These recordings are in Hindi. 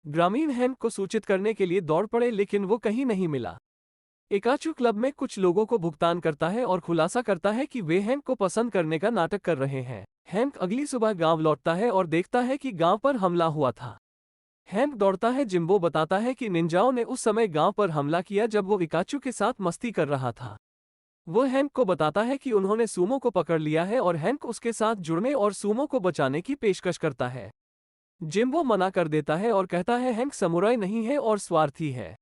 ग्रामीण हैंक को सूचित करने के लिए दौड़ पड़े लेकिन वो कहीं नहीं मिला। इकाचू क्लब में कुछ लोगों को भुगतान करता है और खुलासा करता है कि वे हैंक को पसंद करने का नाटक कर रहे हैं। हैंक अगली सुबह गांव लौटता है और देखता है कि गांव पर हमला हुआ था। हैंक दौड़ता है। जिम्बो बताता है कि निंजाओं ने उस समय गांव पर हमला किया जब वो इकाचू के साथ मस्ती कर रहा था। वो हैंक को बताता है कि उन्होंने सूमो को पकड़ लिया है और हैंक उसके साथ जुड़ने और सूमो को बचाने की पेशकश करता है। जिम्बो मना कर देता है और कहता है हैंक समुराई नहीं है और स्वार्थी है।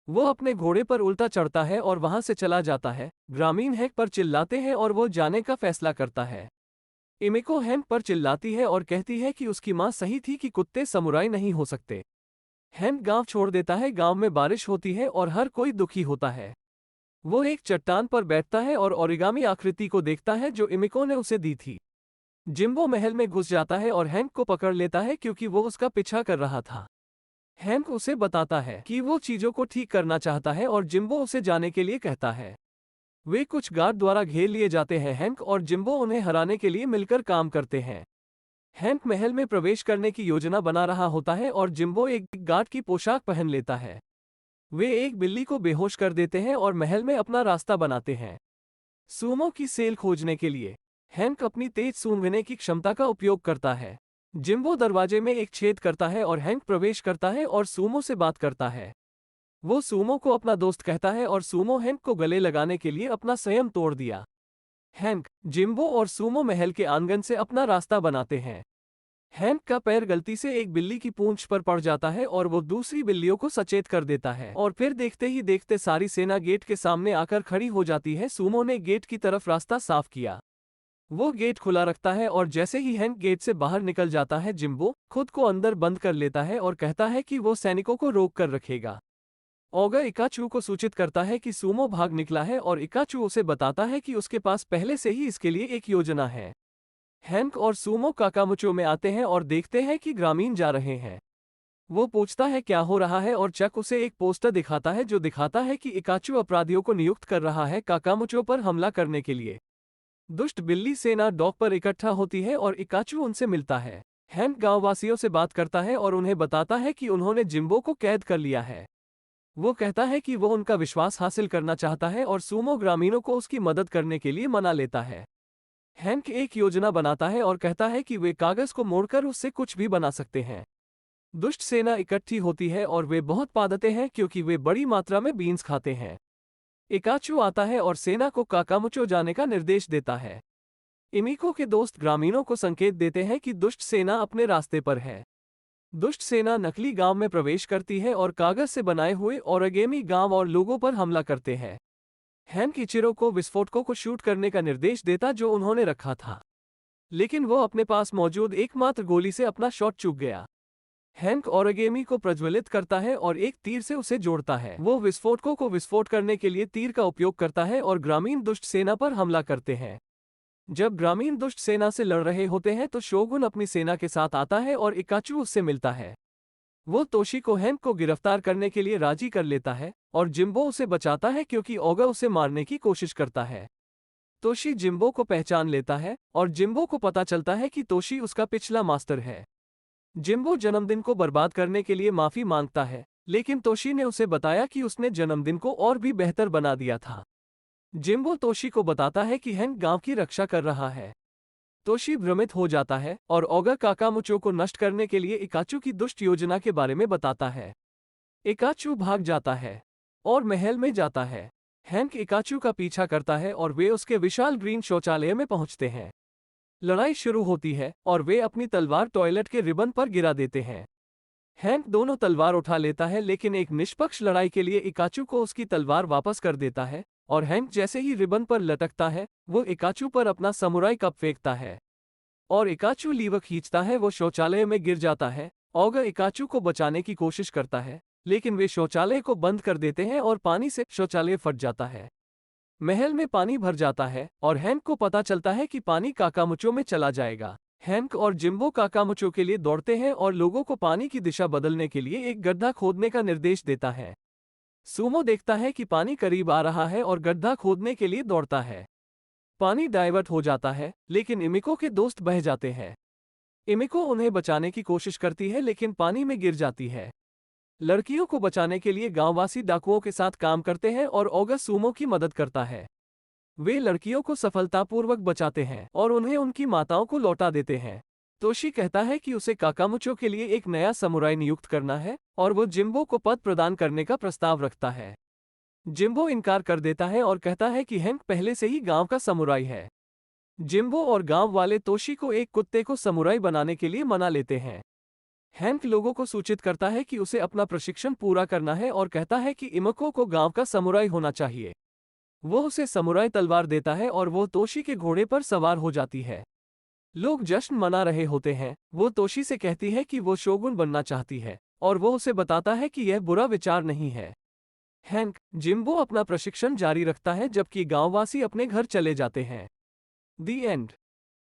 वो अपने घोड़े पर उल्टा चढ़ता है और वहां से चला जाता है। ग्रामीण हैंक पर चिल्लाते हैं और वो जाने का फैसला करता है। इमिको हैंक पर चिल्लाती है और कहती है कि उसकी मां सही थी कि कुत्ते समुराई नहीं हो सकते। हैंक गांव छोड़ देता है। गांव में बारिश होती है और हर कोई दुखी होता है। वो एक चट्टान पर बैठता है और ओरिगामी आकृति को देखता है जो इमिको ने उसे दी थी। जिम्बो महल में घुस जाता है और हैंक को पकड़ लेता है क्योंकि वो उसका पीछा कर रहा था। हैंक उसे बताता है कि वो चीजों को ठीक करना चाहता है और जिम्बो उसे जाने के लिए कहता है। वे कुछ गार्ड द्वारा घेर लिए जाते हैं। हैंक और जिम्बो उन्हें हराने के लिए मिलकर काम करते हैं। हैंक महल में प्रवेश करने की योजना बना रहा होता है और जिम्बो एक गार्ड की पोशाक पहन लेता है। वे एक बिल्ली को बेहोश कर देते हैं और महल में अपना रास्ता बनाते हैं। सूमो की सेल खोजने के लिए हैंक अपनी तेज सूंघने की क्षमता का उपयोग करता है। जिम्बो दरवाजे में एक छेद करता है और हैंक प्रवेश करता है और सूमो से बात करता है। वो सूमो को अपना दोस्त कहता है और सूमो हैंक को गले लगाने के लिए अपना संयम तोड़ दिया। हैंक, जिम्बो और सूमो महल के आंगन से अपना रास्ता बनाते हैं। हैंक का पैर गलती से एक बिल्ली की पूंछ पर पड़ जाता है और वो दूसरी बिल्लियों को सचेत कर देता है और फिर देखते ही देखते सारी सेना गेट के सामने आकर खड़ी हो जाती है। सूमो ने गेट की तरफ रास्ता साफ किया। वो गेट खुला रखता है और जैसे ही हैंक गेट से बाहर निकल जाता है जिम्बो खुद को अंदर बंद कर लेता है और कहता है कि वो सैनिकों को रोक कर रखेगा। ओगा इकाचू को सूचित करता है कि सूमो भाग निकला है और इकाचू उसे बताता है कि उसके पास पहले से ही इसके लिए एक योजना है। हैंक और सूमो काकामुचो में आते हैं और देखते हैं कि ग्रामीण जा रहे हैं। वो पूछता है क्या हो रहा है और चक उसे एक पोस्टर दिखाता है जो दिखाता है कि इकाचू अपराधियों को नियुक्त कर रहा है काकामुचो पर हमला करने के लिए। दुष्ट बिल्ली सेना डॉक पर इकट्ठा होती है और इकाचू उनसे मिलता है। हैंक गांववासियों से बात करता है और उन्हें बताता है कि उन्होंने जिम्बो को कैद कर लिया है। वो कहता है कि वो उनका विश्वास हासिल करना चाहता है और सूमो ग्रामीणों को उसकी मदद करने के लिए मना लेता है। हैंक एक योजना बनाता है और कहता है कि वे कागज को मोड़कर उससे कुछ भी बना सकते हैं। दुष्ट सेना इकट्ठी होती है और वे बहुत पादते हैं क्योंकि वे बड़ी मात्रा में बीन्स खाते हैं। इकाचू आता है और सेना को काकामुचो जाने का निर्देश देता है। इमिको के दोस्त ग्रामीणों को संकेत देते हैं कि दुष्ट सेना अपने रास्ते पर है। दुष्ट सेना नकली गांव में प्रवेश करती है और कागज से बनाए हुए ओरिगेमी गांव और लोगों पर हमला करते हैं। हैंक इचिरो को विस्फोटकों को शूट करने का निर्देश देता जो उन्होंने रखा था, लेकिन वो अपने पास मौजूद एकमात्र गोली से अपना शॉट चूक गया। हैंक ओरिगेमी को प्रज्वलित करता है और एक तीर से उसे जोड़ता है। वो विस्फोटकों को विस्फोट करने के लिए तीर का उपयोग करता है और ग्रामीण दुष्ट सेना पर हमला करते हैं। जब ग्रामीण दुष्ट सेना से लड़ रहे होते हैं तो शोगुन अपनी सेना के साथ आता है और इकाचू उससे मिलता है। वो तोशी को हैंक को गिरफ्तार करने के लिए राजी कर लेता है और जिम्बो उसे बचाता है क्योंकि ओगा उसे मारने की कोशिश करता है। तोशी जिम्बो को पहचान लेता है और जिम्बो को पता चलता है कि तोशी उसका पिछला मास्टर है। जिम्बो जन्मदिन को बर्बाद करने के लिए माफी मांगता है, लेकिन तोशी ने उसे बताया कि उसने जन्मदिन को और भी बेहतर बना दिया था। जिम्बो तोशी को बताता है कि हैंक गांव की रक्षा कर रहा है। तोशी भ्रमित हो जाता है और ओगा काकामुचो को नष्ट करने के लिए इकाचू की दुष्ट योजना के बारे में बताता है। इकाचू भाग जाता है और महल में जाता है। हैंक इकाचू का पीछा करता है और वे उसके विशाल ग्रीन शौचालय में पहुंचते हैं। लड़ाई शुरू होती है और वे अपनी तलवार टॉयलेट के रिबन पर गिरा देते हैं। हैंक दोनों तलवार उठा लेता है लेकिन एक निष्पक्ष लड़ाई के लिए इकाचू को उसकी तलवार वापस कर देता है और हैंक जैसे ही रिबन पर लटकता है वो इकाचू पर अपना समुराई कप फेंकता है और इकाचू लीवर खींचता है। वो शौचालय में गिर जाता है। ओगा इकाचू को बचाने की कोशिश करता है लेकिन वे शौचालय को बंद कर देते हैं और पानी से शौचालय फट जाता है। महल में पानी भर जाता है और हैंक को पता चलता है कि पानी काकामुचो में चला जाएगा। हैंक और जिम्बो काकामुचो के लिए दौड़ते हैं और लोगों को पानी की दिशा बदलने के लिए एक गड्ढा खोदने का निर्देश देता है। सूमो देखता है कि पानी करीब आ रहा है और गड्ढा खोदने के लिए दौड़ता है। पानी डाइवर्ट हो जाता है लेकिन इमिको के दोस्त बह जाते हैं। इमिको उन्हें बचाने की कोशिश करती है लेकिन पानी में गिर जाती है। लड़कियों को बचाने के लिए गांववासी डाकुओं के साथ काम करते हैं और ऑगस्ट सूमो की मदद करता है। वे लड़कियों को सफलतापूर्वक बचाते हैं और उन्हें उनकी माताओं को लौटा देते हैं। तोशी कहता है कि उसे काकामुचो के लिए एक नया समुराई नियुक्त करना है और वो जिम्बो को पद प्रदान करने का प्रस्ताव रखता है। जिम्बो इनकार कर देता है और कहता है कि हैंक पहले से ही गांव का समुराई है। जिम्बो और गांव वाले तोशी को एक कुत्ते को समुराई बनाने के लिए मना लेते हैं। हैंक लोगों को सूचित करता है कि उसे अपना प्रशिक्षण पूरा करना है और कहता है कि इमको को गांव का समुराई होना चाहिए। वो उसे समुराई तलवार देता है और वो तोशी के घोड़े पर सवार हो जाती है। लोग जश्न मना रहे होते हैं। वो तोशी से कहती है कि वो शोगुन बनना चाहती है और वो उसे बताता है कि यह बुरा विचार नहीं है। हैंक जिम्बो अपना प्रशिक्षण जारी रखता है जबकि गांववासी अपने घर चले जाते हैं। दी एंड।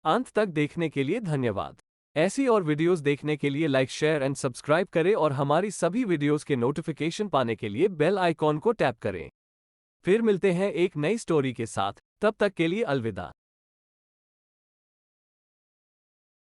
अंत तक देखने के लिए धन्यवाद। ऐसी और वीडियोस देखने के लिए लाइक शेयर एंड सब्सक्राइब करें और हमारी सभी वीडियोस के नोटिफिकेशन पाने के लिए बेल आइकॉन को टैप करें। फिर मिलते हैं एक नई स्टोरी के साथ, तब तक के लिए अलविदा।